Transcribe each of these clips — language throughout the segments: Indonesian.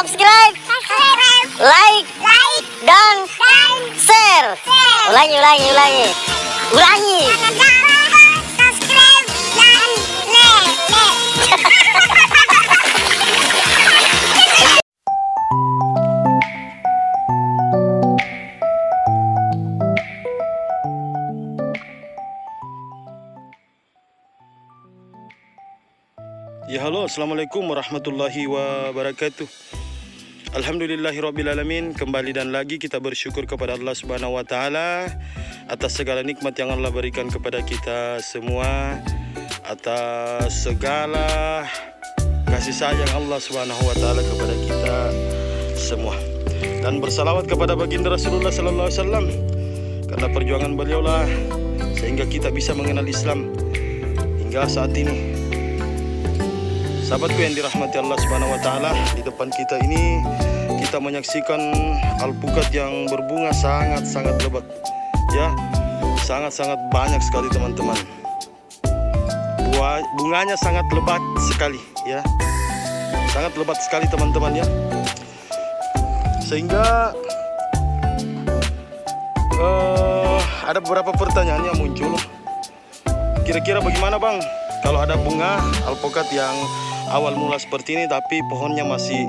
subscribe, like, dan share. Ulangi. Subscribe dan Ya halo, assalamualaikum warahmatullahi wabarakatuh. Alhamdulillahirrabbilalamin. Kembali dan lagi kita bersyukur kepada Allah subhanahu wa ta'ala atas segala nikmat yang Allah berikan kepada kita semua, atas segala kasih sayang Allah subhanahu wa ta'ala kepada kita semua. Dan bersalawat kepada baginda Rasulullah sallallahu alaihi wasallam, karena perjuangan beliaulah sehingga kita bisa mengenal Islam hingga saat ini. Sahabatku yang dirahmati Allah subhanahu wa ta'ala, di depan kita ini kita menyaksikan alpukat yang berbunga sangat-sangat lebat, ya, sangat-sangat banyak sekali teman-teman. Bunganya sangat lebat sekali, ya, sangat lebat sekali teman-teman, ya. Sehingga ada beberapa pertanyaan yang muncul. Kira-kira bagaimana bang kalau ada bunga alpukat yang awal mula seperti ini tapi pohonnya masih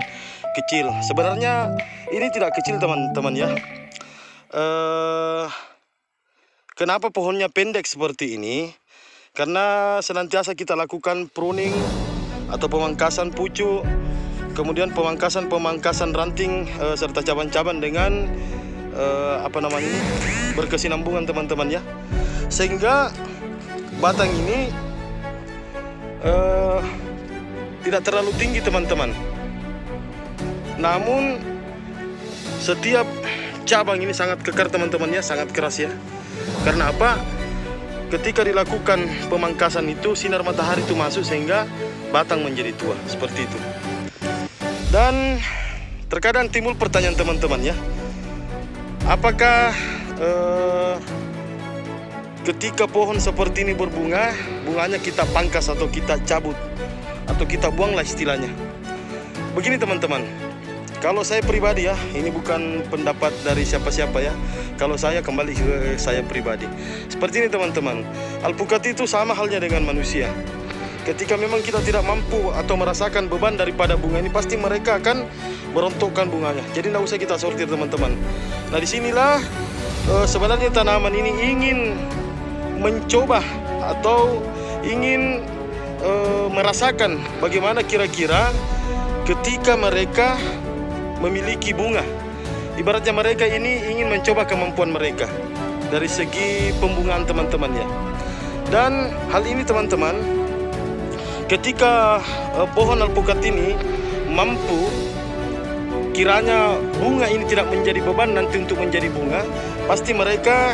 kecil? Sebenarnya ini tidak kecil teman-teman, ya. Kenapa pohonnya pendek seperti ini? Karena senantiasa kita lakukan pruning atau pemangkasan pucuk, kemudian pemangkasan ranting serta cabang-cabang dengan berkesinambungan teman-teman, ya. Sehingga batang ini tidak terlalu tinggi teman-teman. Namun setiap cabang ini sangat kekar teman-temannya, sangat keras, ya. Karena apa? Ketika dilakukan pemangkasan itu sinar matahari itu masuk sehingga batang menjadi tua seperti itu. Dan terkadang timbul pertanyaan teman-teman, ya. Apakah ketika pohon seperti ini berbunga, bunganya kita pangkas atau kita cabut atau kita buanglah istilahnya. Begini teman-teman, kalau saya pribadi, ya, ini bukan pendapat dari siapa-siapa, ya. Kalau saya kembali ke saya pribadi, seperti ini teman-teman. Alpukat itu sama halnya dengan manusia. Ketika memang kita tidak mampu atau merasakan beban daripada bunga ini, pasti mereka akan merontokkan bunganya. Jadi tidak usah kita sortir teman-teman. Nah disinilah sebenarnya tanaman ini ingin mencoba atau ingin merasakan bagaimana kira-kira ketika mereka memiliki bunga. Ibaratnya mereka ini ingin mencoba kemampuan mereka dari segi pembungaan teman-teman, ya. Dan hal ini teman-teman, ketika pohon alpukat ini mampu kiranya bunga ini tidak menjadi beban nanti untuk menjadi bunga, pasti mereka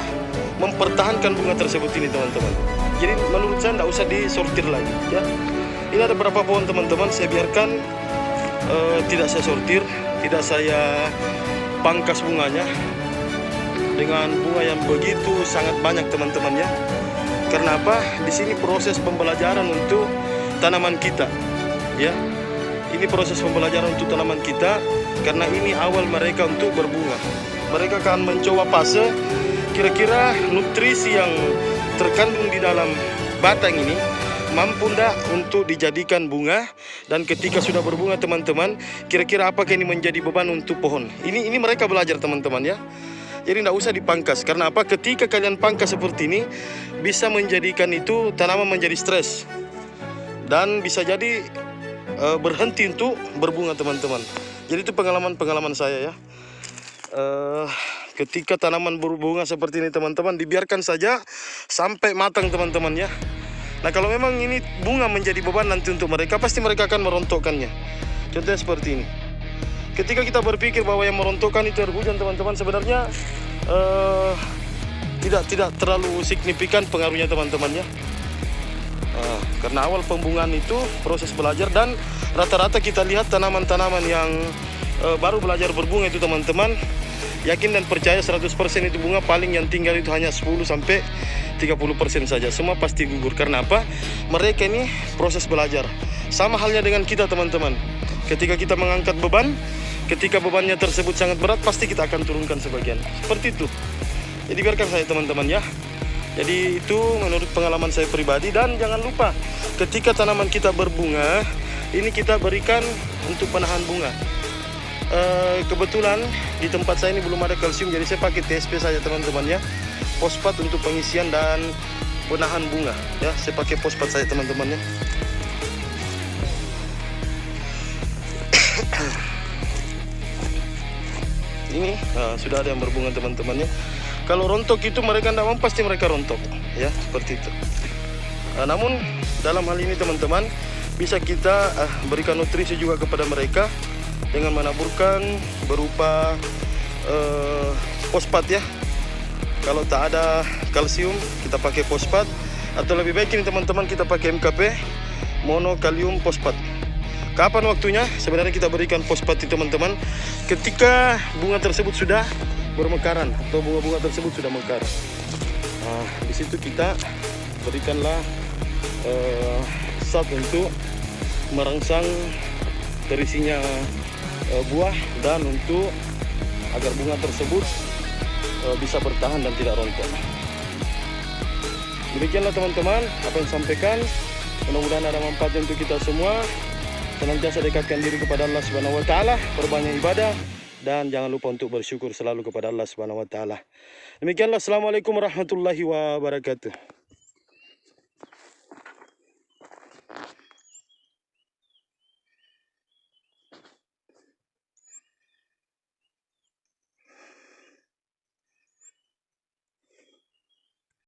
mempertahankan bunga tersebut ini teman-teman. Jadi menurut saya tidak usah disortir lagi, ya. Ini ada beberapa pohon teman-teman, saya biarkan tidak saya sortir, tidak saya pangkas bunganya dengan bunga yang begitu sangat banyak teman-teman, ya. Karena apa? Di sini proses pembelajaran untuk tanaman kita, ya. Ini proses pembelajaran untuk tanaman kita karena ini awal mereka untuk berbunga. Mereka akan mencoba fase kira-kira nutrisi yang terkandung di dalam batang ini mampu enggak untuk dijadikan bunga, dan ketika sudah berbunga teman-teman, kira-kira apakah ini menjadi beban untuk pohon. Ini mereka belajar teman-teman, ya. Jadi tidak usah dipangkas. Karena apa? Ketika kalian pangkas seperti ini bisa menjadikan itu tanaman menjadi stres dan bisa jadi berhenti untuk berbunga teman-teman. Jadi itu pengalaman saya, ya. Ketika tanaman berbunga seperti ini teman-teman, dibiarkan saja sampai matang teman-teman, ya. Nah kalau memang ini bunga menjadi beban nanti untuk mereka, pasti mereka akan merontokkannya. Contohnya seperti ini. Ketika kita berpikir bahwa yang merontokkan itu air hujan teman-teman, sebenarnya tidak terlalu signifikan pengaruhnya teman-teman, ya. Karena awal pembungaan itu proses belajar, dan rata-rata kita lihat tanaman-tanaman yang baru belajar berbunga itu teman-teman, yakin dan percaya 100% itu bunga, paling yang tinggal itu hanya 10-30% saja. Semua pasti gugur. Karena apa? Mereka ini proses belajar. Sama halnya dengan kita teman-teman. ketika kita mengangkat beban, ketika bebannya tersebut sangat berat, pasti kita akan turunkan sebagian. Seperti itu. Jadi biarkan saya teman-teman ya. Jadi itu menurut pengalaman saya pribadi. Dan jangan lupa, ketika tanaman kita berbunga, ini kita berikan untuk penahan bunga. Kebetulan di tempat saya ini belum ada kalsium, jadi saya pakai TSP saja teman-teman ya. Fosfat untuk pengisian dan penahan bunga ya. Saya pakai fosfat saja teman-teman ya. Ini sudah ada yang berbunga teman-teman ya. Kalau rontok itu mereka tidak mau, pasti mereka rontok ya, seperti itu. Namun dalam hal ini teman-teman, bisa kita berikan nutrisi juga kepada mereka dengan menaburkan berupa fosfat ya. Kalau tak ada kalsium, kita pakai fosfat, atau lebih baik ini teman-teman kita pakai MKP, monokalium fosfat. Kapan waktunya? Sebenarnya kita berikan fosfat itu teman-teman ketika bunga tersebut sudah bermekaran atau bunga-bunga tersebut sudah mekar. Di situ kita berikanlah zat untuk merangsang terisinya buah dan untuk agar bunga tersebut bisa bertahan dan tidak rontok. Demikianlah teman-teman apa yang sampaikan. Mudah-mudahan ada manfaatnya untuk kita semua. Senantiasa dekatkan diri kepada Allah Subhanahu wa taala, perbanyak ibadah, dan jangan lupa untuk bersyukur selalu kepada Allah Subhanahu wa taala. Demikianlah, assalamualaikum warahmatullahi wabarakatuh.